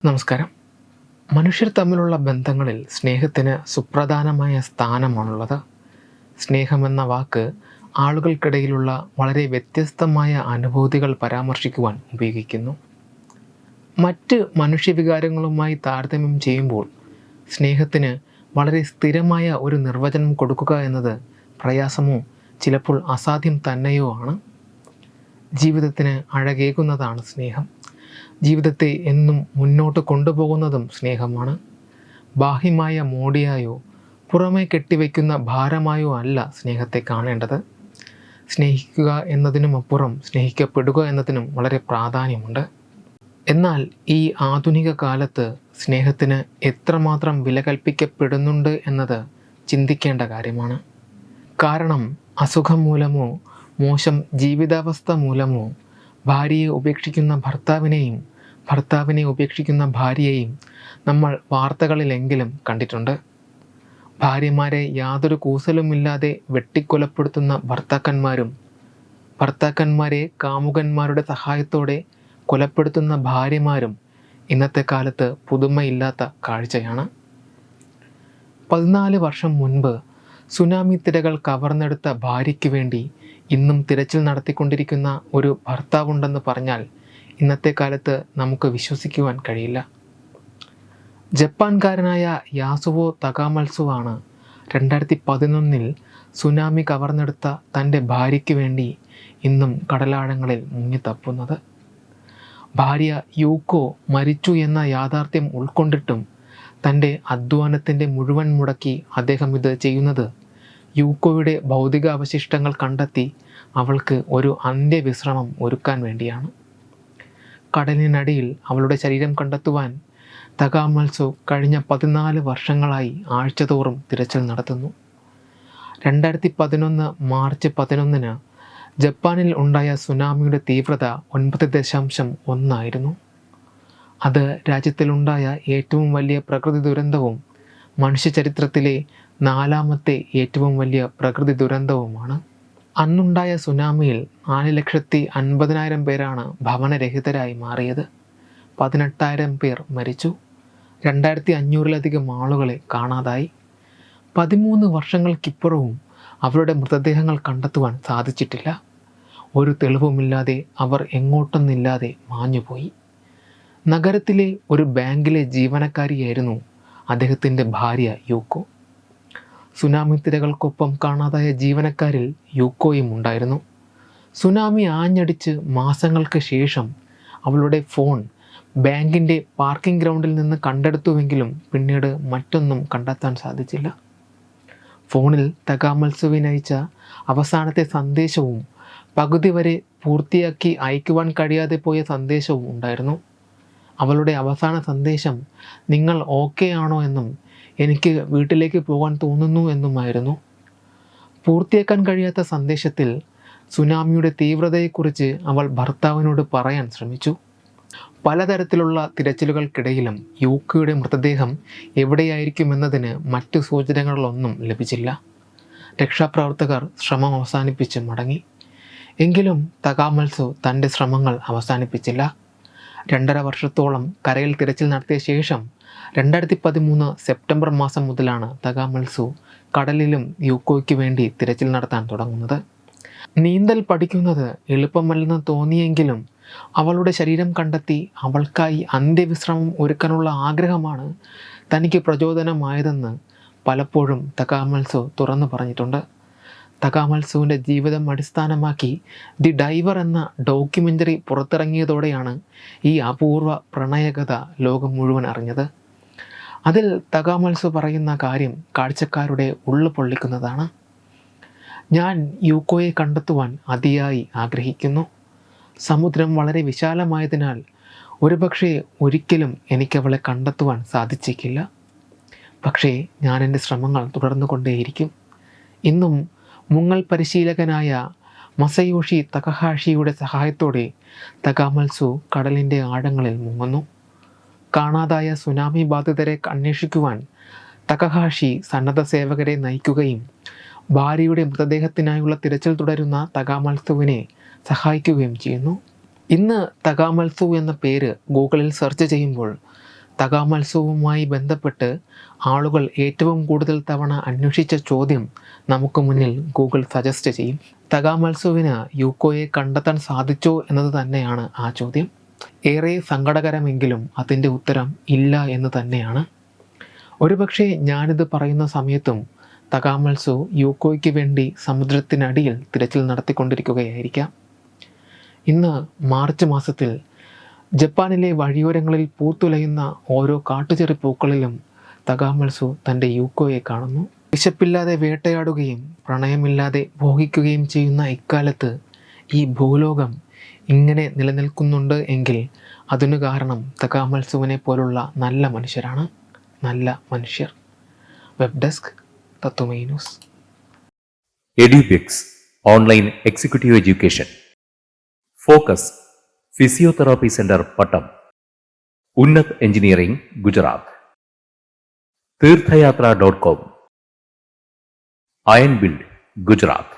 നമസ്കാരം. മനുഷ്യർ തമ്മിലുള്ള ബന്ധങ്ങളിൽ സ്നേഹത്തിന് സുപ്രധാനമായ സ്ഥാനമാണുള്ളത്. സ്നേഹമെന്ന വാക്ക് ആളുകൾക്കിടയിലുള്ള വളരെ വ്യത്യസ്തമായ അനുഭൂതികൾ പരാമർശിക്കുവാൻ ഉപയോഗിക്കുന്നു. മറ്റ് മനുഷ്യവികാരങ്ങളുമായി താരതമ്യം ചെയ്യുമ്പോൾ സ്നേഹത്തിന് വളരെ സ്ഥിരമായ ഒരു നിർവചനം കൊടുക്കുക എന്നത് പ്രയാസമോ ചിലപ്പോൾ അസാധ്യം തന്നെയോ ആണ്. ജീവിതത്തിന് അഴകേകുന്നതാണ് സ്നേഹം. ജീവിതത്തെ എന്നും മുന്നോട്ട് കൊണ്ടുപോകുന്നതും സ്നേഹമാണ്. ബാഹ്യമായ മോടിയായോ പുറമേ കെട്ടിവെക്കുന്ന ഭാരമായോ അല്ല സ്നേഹത്തെ കാണേണ്ടത്. സ്നേഹിക്കുക എന്നതിനുമപ്പുറം സ്നേഹിക്കപ്പെടുക എന്നതിനും വളരെ പ്രാധാന്യമുണ്ട്. എന്നാൽ ഈ ആധുനിക കാലത്ത് സ്നേഹത്തിന് എത്രമാത്രം വില കൽപ്പിക്കപ്പെടുന്നുണ്ട് എന്നത് ചിന്തിക്കേണ്ട കാര്യമാണ്. കാരണം അസുഖം മൂലമോ മോശം ജീവിതാവസ്ഥ മൂലമോ ഭാര്യയെ ഉപേക്ഷിക്കുന്ന ഭർത്താവിനെയും ഭർത്താവിനെ ഉപേക്ഷിക്കുന്ന ഭാര്യയെയും നമ്മൾ വാർത്തകളിലെങ്കിലും കണ്ടിട്ടുണ്ട്. ഭാര്യമാരെ യാതൊരു കൂസലുമില്ലാതെ വെട്ടിക്കൊലപ്പെടുത്തുന്ന ഭർത്താക്കന്മാരും ഭർത്താക്കന്മാരെ കാമുകന്മാരുടെ സഹായത്തോടെ കൊലപ്പെടുത്തുന്ന ഭാര്യമാരും ഇന്നത്തെ കാലത്ത് പുതുമയില്ലാത്ത കാഴ്ചയാണ്. 14 വർഷം മുൻപ് സുനാമി തിരകൾ കവർന്നെടുത്ത ഭാര്യയ്ക്ക് വേണ്ടി ഇന്നും തിരച്ചിൽ നടത്തിക്കൊണ്ടിരിക്കുന്ന ഒരു ഭർത്താവുണ്ടെന്ന് പറഞ്ഞാൽ ഇന്നത്തെ കാലത്ത് നമുക്ക് വിശ്വസിക്കുവാൻ കഴിയില്ല. ജപ്പാൻകാരനായ യാസുവോ തകാമത്സു ആണ് 2011 സുനാമി കവർന്നെടുത്ത തൻ്റെ ഭാര്യയ്ക്ക് വേണ്ടി ഇന്നും കടലാഴങ്ങളിൽ മുങ്ങിത്തപ്പുന്നത്. ഭാര്യ യൂക്കോ മരിച്ചു എന്ന യാഥാർത്ഥ്യം ഉൾക്കൊണ്ടിട്ടും തൻ്റെ അധ്വാനത്തിൻ്റെ മുഴുവൻ മുടക്കി അദ്ദേഹം ഇത് ചെയ്യുന്നത് യൂക്കോയുടെ ഭൗതിക അവശിഷ്ടങ്ങൾ കണ്ടെത്തി അവൾക്ക് ഒരു അന്ത്യവിശ്രമം ഒരുക്കാൻ വേണ്ടിയാണ്. കടലിനടിയിൽ അവളുടെ ശരീരം കണ്ടെത്തുവാൻ തകാമത്സു കഴിഞ്ഞ 14 വർഷങ്ങളായി ആഴ്ചതോറും തിരച്ചിൽ നടത്തുന്നു. 2011 മാർച്ച് 11 ജപ്പാനിൽ ഉണ്ടായ സുനാമിയുടെ തീവ്രത 9.1 ആയിരുന്നു. അത് രാജ്യത്തിലുണ്ടായ ഏറ്റവും വലിയ പ്രകൃതി ദുരന്തവും മനുഷ്യചരിത്രത്തിലെ 4ാമത്തെ ഏറ്റവും വലിയ പ്രകൃതി ദുരന്തവുമാണ്. അന്നുണ്ടായ സുനാമിയിൽ 4,50,000 പേരാണ് ഭവനരഹിതരായി മാറിയത്. 18,000 പേർ മരിച്ചു. 2,500-ലധികം ആളുകളെ കാണാതായി. 13 വർഷങ്ങൾക്കിപ്പുറവും അവരുടെ മൃതദേഹങ്ങൾ കണ്ടെത്തുവാൻ സാധിച്ചിട്ടില്ല. ഒരു തെളിവുമില്ലാതെ അവർ എങ്ങോട്ടൊന്നില്ലാതെ മാഞ്ഞുപോയി. നഗരത്തിലെ ഒരു ബാങ്കിലെ ജീവനക്കാരിയായിരുന്നു അദ്ദേഹത്തിൻ്റെ ഭാര്യ യൂക്കോ. സുനാമി തിരകൾക്കൊപ്പം കാണാതായ ജീവനക്കാരിൽ യൂക്കോയും ഉണ്ടായിരുന്നു. സുനാമി ആഞ്ഞടിച്ച് മാസങ്ങൾക്ക് ശേഷം അവളുടെ ഫോൺ ബാങ്കിൻ്റെ പാർക്കിംഗ് ഗ്രൗണ്ടിൽ നിന്ന് കണ്ടെടുത്തുവെങ്കിലും പിന്നീട് മറ്റൊന്നും കണ്ടെത്താൻ സാധിച്ചില്ല. ഫോണിൽ തകാമത്സുവിനയച്ച അവസാനത്തെ സന്ദേശവും പകുതി വരെ പൂർത്തിയാക്കി അയക്കുവാൻ കഴിയാതെ പോയ സന്ദേശവും ഉണ്ടായിരുന്നു. അവളുടെ അവസാന സന്ദേശം നിങ്ങൾ ഓക്കെ ആണോ എന്നും എനിക്ക് വീട്ടിലേക്ക് പോകാൻ തോന്നുന്നു എന്നുമായിരുന്നു. പൂർത്തിയാക്കാൻ കഴിയാത്ത സന്ദേശത്തിൽ സുനാമിയുടെ തീവ്രതയെക്കുറിച്ച് അവൾ ഭർത്താവിനോട് പറയാൻ ശ്രമിച്ചു. പലതരത്തിലുള്ള തിരച്ചിലുകൾക്കിടയിലും യൂക്കോയുടെ മൃതദേഹം എവിടെയായിരിക്കുമെന്നതിന് മറ്റു സൂചനകളൊന്നും ലഭിച്ചില്ല. രക്ഷാപ്രവർത്തകർ ശ്രമം അവസാനിപ്പിച്ച് മടങ്ങി. എങ്കിലും തകാമത്സു തൻ്റെ ശ്രമങ്ങൾ അവസാനിപ്പിച്ചില്ല. 2.5 വർഷത്തോളം കരയിൽ തിരച്ചിൽ നടത്തിയ ശേഷം 2013 സെപ്റ്റംബർ മാസം മുതലാണ് തകാമത്സു കടലിലും യൂക്കോയ്ക്ക് വേണ്ടി തിരച്ചിൽ നടത്താൻ തുടങ്ങുന്നത്. നീന്തൽ പഠിക്കുന്നത് എളുപ്പമല്ലെന്ന് തോന്നിയെങ്കിലും അവളുടെ ശരീരം കണ്ടെത്തി അവൾക്കായി അന്ത്യവിശ്രമം ഒരുക്കാനുള്ള ആഗ്രഹമാണ് തനിക്ക് പ്രചോദനമായതെന്ന് പലപ്പോഴും തകാമത്സു തുറന്നു പറഞ്ഞിട്ടുണ്ട്. തകാമത്സുവിൻ്റെ ജീവിതം അടിസ്ഥാനമാക്കി ദി ഡൈവർ എന്ന ഡോക്യുമെൻ്ററി പുറത്തിറങ്ങിയതോടെയാണ് ഈ അപൂർവ പ്രണയകഥ ലോകം മുഴുവൻ അറിഞ്ഞത്. അതിൽ തകാമത്സു പറയുന്ന കാര്യം കാഴ്ചക്കാരുടെ ഉള്ളു പൊള്ളിക്കുന്നതാണ്. ഞാൻ യൂക്കോയെ കണ്ടെത്തുവാൻ അതിയായി ആഗ്രഹിക്കുന്നു. സമുദ്രം വളരെ വിശാലമായതിനാൽ ഒരുപക്ഷെ ഒരിക്കലും എനിക്കവളെ കണ്ടെത്തുവാൻ സാധിച്ചേക്കില്ല. പക്ഷേ ഞാൻ എൻ്റെ ശ്രമങ്ങൾ തുടർന്നു കൊണ്ടേയിരിക്കും. ഇന്നും മുങ്ങൽ പരിശീലകനായ മസയോഷി തകഹാഷിയുടെ സഹായത്തോടെ തകാമത്സു കടലിൻ്റെ ആഴങ്ങളിൽ മുങ്ങുന്നു. കാണാതായ സുനാമി ബാധിതരെ അന്വേഷിക്കുവാൻ തകഹാഷി സന്നദ്ധ സേവകരെ നയിക്കുകയും ഭാര്യയുടെ മൃതദേഹത്തിനായുള്ള തിരച്ചിൽ തുടരുന്ന തകാമത്സുവിനെ സഹായിക്കുകയും ചെയ്യുന്നു. ഇന്ന് തകാമത്സു എന്ന പേര് ഗൂഗിളിൽ സെർച്ച് ചെയ്യുമ്പോൾ തകാമത്സവവുമായി ബന്ധപ്പെട്ട് ആളുകൾ ഏറ്റവും കൂടുതൽ തവണ അന്വേഷിച്ച ചോദ്യം നമുക്ക് മുന്നിൽ ഗൂഗിൾ സജസ്റ്റ് ചെയ്യും. തകാമത്സവിന് യൂക്കോയെ കണ്ടെത്താൻ സാധിച്ചോ എന്നത് തന്നെയാണ് ആ ചോദ്യം. ഏറെ സങ്കടകരമെങ്കിലും അതിൻ്റെ ഉത്തരം ഇല്ല എന്ന് തന്നെയാണ്. ഒരുപക്ഷെ ഞാനിത് പറയുന്ന സമയത്തും തകാമത്സു യൂക്കോയ്ക്ക് വേണ്ടി സമുദ്രത്തിനടിയിൽ തിരച്ചിൽ നടത്തിക്കൊണ്ടിരിക്കുകയായിരിക്കാം. ഇന്ന് മാർച്ച് മാസത്തിൽ ജപ്പാനിലെ വഴിയോരങ്ങളിൽ പൂത്തുലയുന്ന ഓരോ കാട്ടുചെറി പൂക്കളിലും തകാമത്സു തൻ്റെ യൂക്കോയെ കാണുന്നു. വിശപ്പില്ലാതെ വേട്ടയാടുകയും പ്രണയമില്ലാതെ ഭോഗിക്കുകയും ചെയ്യുന്ന ഇക്കാലത്ത് ഈ ഭൂലോകം ഇങ്ങനെ നിലനിൽക്കുന്നുണ്ട് എങ്കിൽ അതിനു കാരണം തകാമത്സുവിനെ പോലുള്ള നല്ല മനുഷ്യരാണ്. നല്ല മനുഷ്യർ. Web desk Tatwamayi news. Edubix online executive education. Focus physiotherapy centre Pattom. Unnat engineering Gujarat. തീർത്ഥയാത്ര.com. Iron build Gujarat.